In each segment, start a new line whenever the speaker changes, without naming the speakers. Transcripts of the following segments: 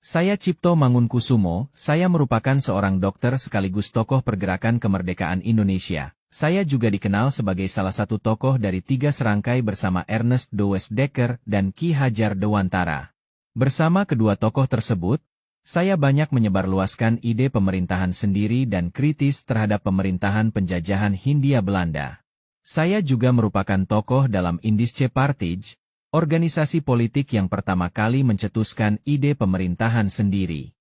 Saya Cipto Mangunkusumo, saya merupakan seorang dokter sekaligus tokoh pergerakan kemerdekaan Indonesia. Saya juga dikenal sebagai salah satu tokoh dari 3 serangkai bersama Ernest Dowes Dekker dan Ki Hajar Dewantara. Bersama kedua tokoh tersebut, saya banyak menyebarluaskan ide pemerintahan sendiri dan kritis terhadap pemerintahan penjajahan Hindia Belanda. Saya juga merupakan tokoh dalam Indische Partij, organisasi politik yang pertama kali mencetuskan ide pemerintahan sendiri.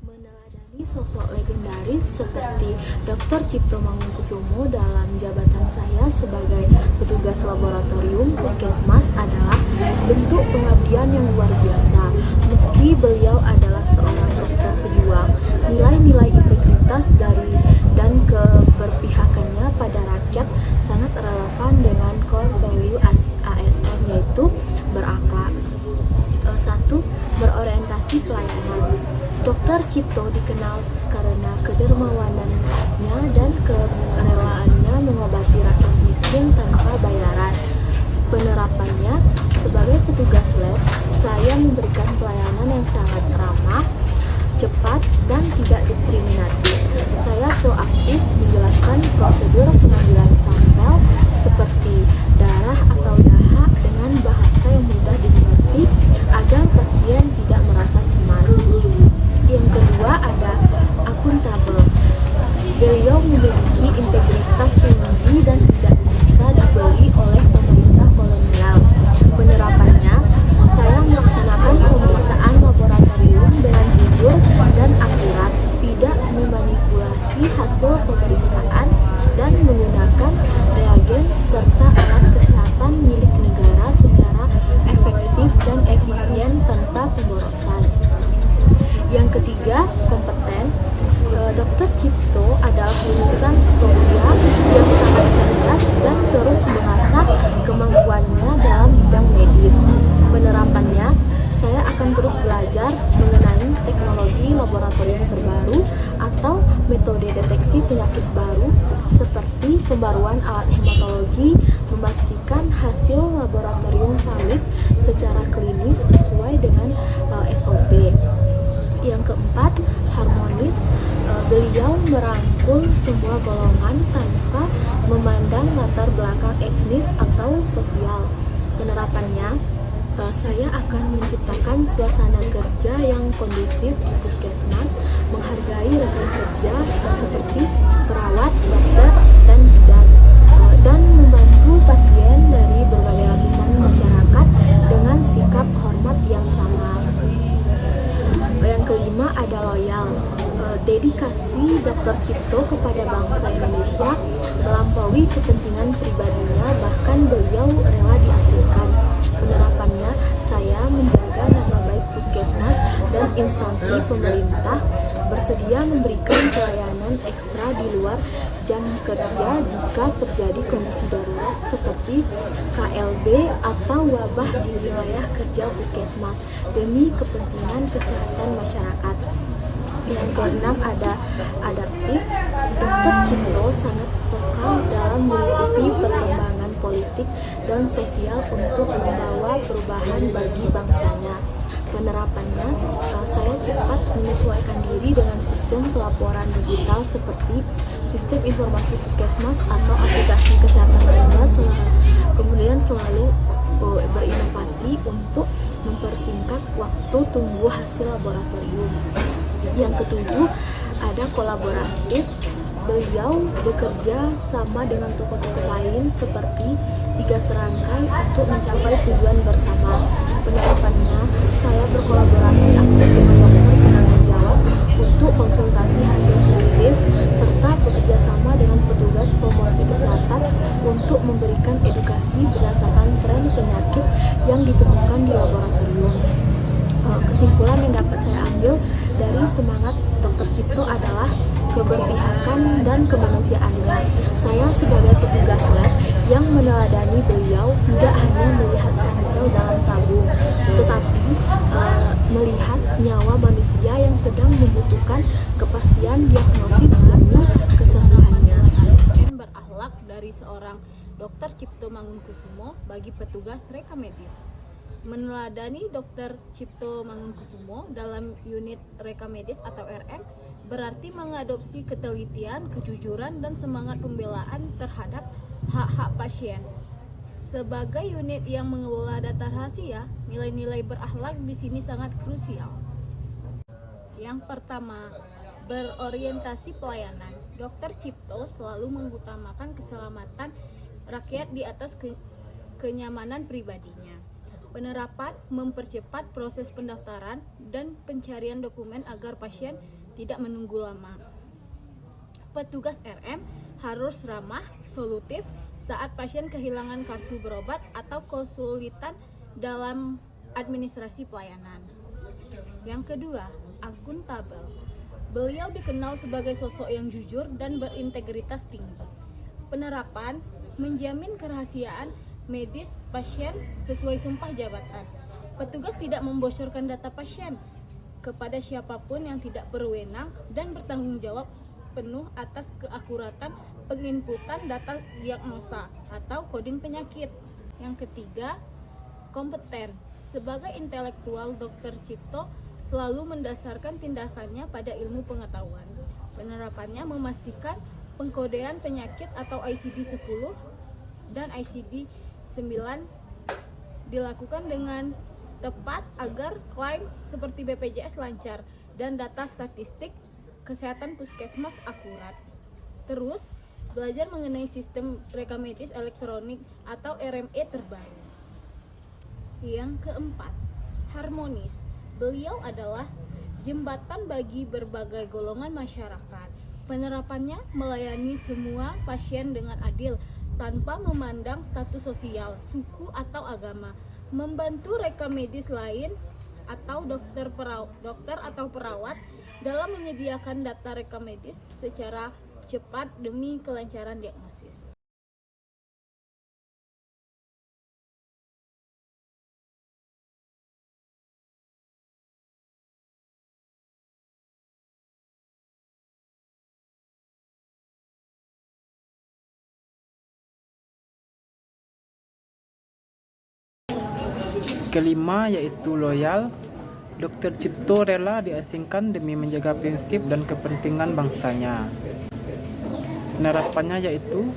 Meneladani sosok legendaris seperti Dr. Cipto Mangunkusumo dalam jabatan saya sebagai petugas laboratorium Puskesmas adalah bentuk pengabdian yang luar biasa. Meski beliau adalah seorang dokter pejuang, nilai-nilai integritas dan keberpihakannya pada rakyat sangat relevan dengan core value ASN, yaitu berakhlak. 1. Berorientasi pelayanan. Dr. Cipto dikenal karena kedermawanannya dan kerelaannya mengobati rakyat miskin tanpa bayaran. Penerapannya, sebagai petugas lab, saya memberikan pelayanan yang sangat ramah, cepat, dan tidak diskriminatif. Saya proaktif menjelaskan prosedur pengambilan sampel seperti darah atau dahak dengan bahasa yang mudah dimengerti agar pasien tidak merasa cemas. Yang kedua ada akuntabel. Beliau memiliki integritas tinggi dan tidak bisa dibeli oleh pemerintah kolonial. Penerapannya, saya melaksanakan pemeriksaan laboratorium dengan jujur dan akurat, tidak memanipulasi hasil pemeriksaan, dan menggunakan reagen serta alat kesehatan milik negara secara efektif dan efisien tanpa pemborosan. Yang ketiga, kompeten. Dr. Cipto adalah lulusan Storia yang sangat cerdas dan terus mengasah kemampuannya dalam bidang medis. Penerapannya, saya akan terus belajar mengenai teknologi laboratorium terbaru atau metode deteksi penyakit baru seperti pembaruan alat hematologi, memastikan hasil laboratorium valid secara klinis sesuai dengan SOP. Yang keempat, harmonis. Beliau merangkul semua golongan tanpa memandang latar belakang etnis atau sosial. Penerapannya, saya akan menciptakan suasana kerja yang kondusif di Puskesmas, menghargai rekan kerja seperti perawat, dokter, dan bidan, dan membantu pasien dari berbagai lapisan masyarakat dengan sikap hormat yang sama. Yang kelima ada loyal. Dedikasi Dr. Cipto kepada bangsa Indonesia melampaui kepentingan pribadinya, bahkan beliau rela diasingkan. Penerapannya, saya menjaga nama baik Puskesmas dan instansi pemerintah, bersedia memberikan pelayanan ekstra di luar jam kerja jika terjadi kondisi darurat seperti KLB atau wabah di wilayah kerja Puskesmas demi kepentingan kesehatan masyarakat. Yang keenam ada adaptif. Dr. Cipto sangat vokal dalam mengikuti perkembangan politik dan sosial untuk membawa perubahan bagi bangsanya. Penerapannya, saya cepat menyesuaikan diri dengan sistem pelaporan digital seperti sistem informasi Puskesmas atau aplikasi kesehatan lainnya, kemudian selalu berinovasi untuk mempersingkat waktu tunggu hasil laboratorium. Yang ketujuh, ada kolaboratif. Beliau bekerja sama dengan tokoh-tokoh lain seperti 3 serangkai untuk mencapai tujuan bersama. Penerapannya, saya berkolaborasi aktif dengan dokter penanggung jawab untuk konsultasi hasil klinis serta bekerja sama dengan petugas promosi kesehatan untuk memberikan edukasi berdasarkan tren penyakit yang ditemukan di laboratorium. Kesimpulan yang dapat saya ambil dari semangat Dr. Cipto adalah keberpihakan dan kemanusiaannya. Saya sebagai petugas lab yang meneladani beliau tidak hanya melihat sampel dalam tabung, tetapi melihat nyawa manusia yang sedang membutuhkan kepastian diagnosis demi kesembuhannya.
Berakhlak dari seorang Dr. Cipto Mangunkusumo bagi petugas reka medis.
Meneladani Dr. Cipto Mangunkusumo dalam unit reka medis atau RM berarti mengadopsi ketelitian, kejujuran, dan semangat pembelaan terhadap hak-hak pasien. Sebagai unit yang mengelola data rahasia, nilai-nilai berakhlak di sini sangat krusial. Yang pertama, berorientasi pelayanan. Dr. Cipto selalu mengutamakan keselamatan rakyat di atas kenyamanan pribadinya. Penerapan mempercepat proses pendaftaran dan pencarian dokumen agar pasien tidak menunggu lama. Petugas RM harus ramah, solutif saat pasien kehilangan kartu berobat atau kesulitan dalam administrasi pelayanan. Yang kedua, akuntabel. Beliau dikenal sebagai sosok yang jujur dan berintegritas tinggi. Penerapan menjamin kerahasiaan medis pasien sesuai sumpah jabatan. Petugas tidak membocorkan data pasien kepada siapapun yang tidak berwenang dan bertanggung jawab penuh atas keakuratan penginputan data diagnosa atau coding penyakit. Yang ketiga, kompeten. Sebagai intelektual, Dr. Cipto selalu mendasarkan tindakannya pada ilmu pengetahuan. Penerapannya memastikan pengkodean penyakit atau ICD-10 dan ICD-9 dilakukan dengan tepat agar klaim seperti BPJS lancar dan data statistik kesehatan puskesmas akurat. Terus, belajar mengenai sistem reka medis elektronik atau RME terbaru. Yang keempat, harmonis. Beliau adalah jembatan bagi berbagai golongan masyarakat. Penerapannya melayani semua pasien dengan adil tanpa memandang status sosial, suku, atau agama. Membantu reka medis lain atau dokter atau perawat dalam menyediakan data reka medis secara cepat demi kelancaran diagnosis.
Kelima yaitu loyal. Dr. Cipto rela diasingkan demi menjaga prinsip dan kepentingan bangsanya. Penerapannya yaitu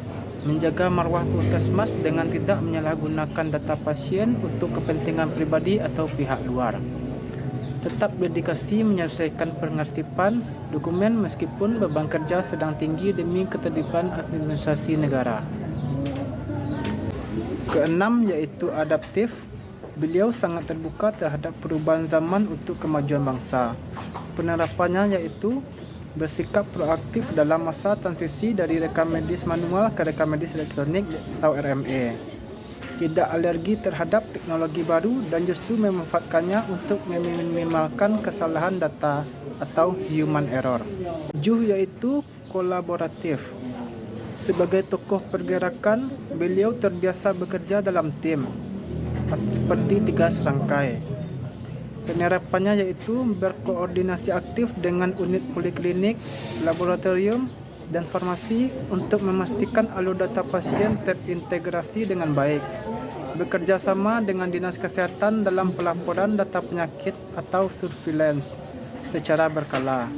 menjaga marwah puskesmas dengan tidak menyalahgunakan data pasien untuk kepentingan pribadi atau pihak luar. Tetap dedikasi menyelesaikan pengarsipan dokumen meskipun beban kerja sedang tinggi demi ketertiban administrasi negara. Keenam yaitu adaptif. Beliau sangat terbuka terhadap perubahan zaman untuk kemajuan bangsa. Penerapannya yaitu bersikap proaktif dalam masa transisi dari reka medis manual ke reka medis elektronik atau RME. Tidak alergi terhadap teknologi baru dan justru memanfaatkannya untuk meminimalkan kesalahan data atau human error. 7 yaitu kolaboratif. Sebagai tokoh pergerakan, beliau terbiasa bekerja dalam tim seperti 3 serangkai. Penerapannya yaitu berkoordinasi aktif dengan unit poliklinik, laboratorium, dan farmasi untuk memastikan alur data pasien terintegrasi dengan baik. Bekerja sama dengan dinas kesehatan dalam pelaporan data penyakit atau surveillance secara berkala.